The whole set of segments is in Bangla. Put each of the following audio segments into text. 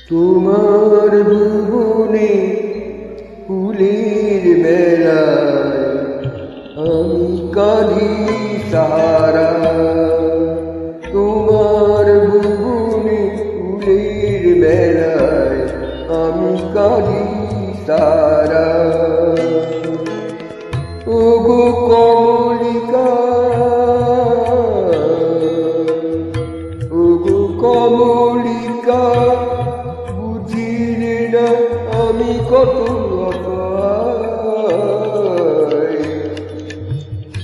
তোমার ভুবনে ফুলের মেলায় আমি কাঁদি সারা। তোমার ভুবনে ফুলের মেলায় আমি কাঁদি সারা। ওগো কমলিকা, ওগো কমলিকা, বুঝিলে না আমি কত অসহায়।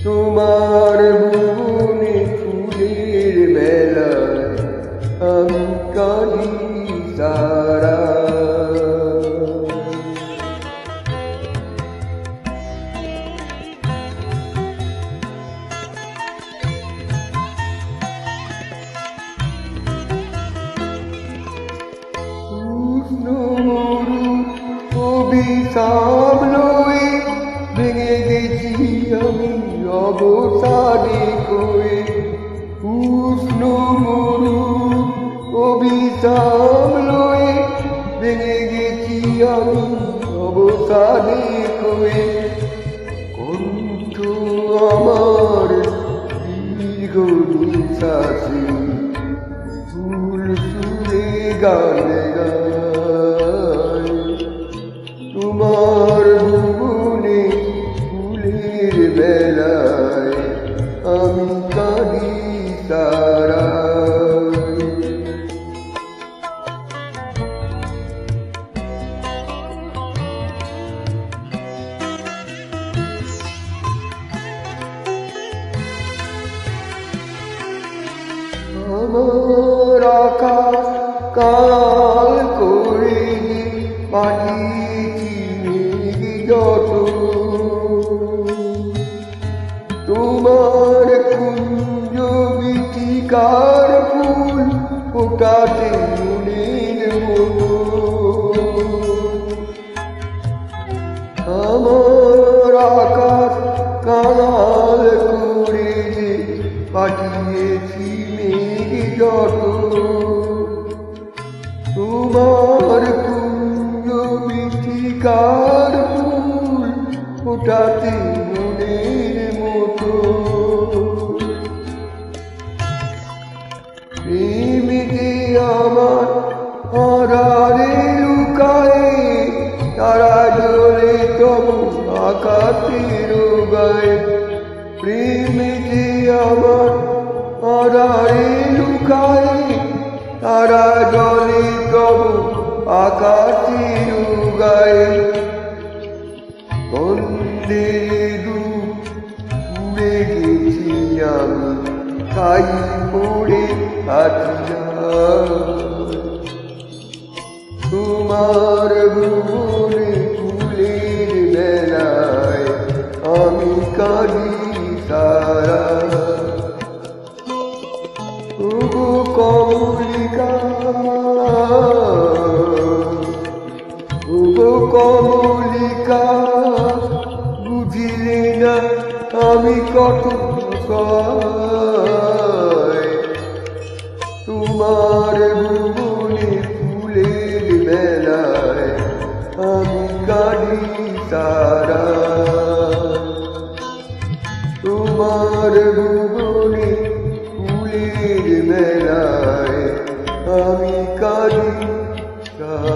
তোমার ভুবনে ফুলের মেলায় আমি কাঁদি সারা। অভিশাপ লয়ে ভেঙে গেছি আমি অবসাদে কয়ে। উষ্ণ মরু অভিশাপ লয়ে ভেঙে গেছি আমি অবসাদে কয়ে। কণ্ঠ আমার দীর্ঘ নিঃশ্বাসে ফুল সুরে গানে গায়। তোমার ভুবনে ফুলের বেলায় আমি কাঁদি সারা। আমার আকাশ কাল করে পাঠিয়েছি যত, তোমার কুঞ্জ গীতিকার ফুল ফোটাতে মনের মতো। আমার আকাশ কাল করে পাঠিয়েছি মেঘ যত, তোমার কুঞ্জ গীতিকার ফুল ফোটাতে মনের মতো। প্রেমে আমার আড়ালে লুকায়ে তারা জ্বলে তবু আকাশের গায়ে। প্রেমে আমার আড়ালে লুকায়ে তারা জ্বলে তবু আকাশের গায়ে। বন্দের রূপ পুড়ে গেছি আমি ছাই পড়ে আছি। তোমার ভুবনে ফুলের মেলায় আমি কাঁদি সারা। ওগো কমলিকা, ওগো কমলিকা, বুঝিলে না আমি কত অসহায়। তোমার ভুবনে ফুলের মেলায় আমি কাঁদি সারা। তোমার ভুবনে ফুলের মেলায় আমি কাঁদি সারা।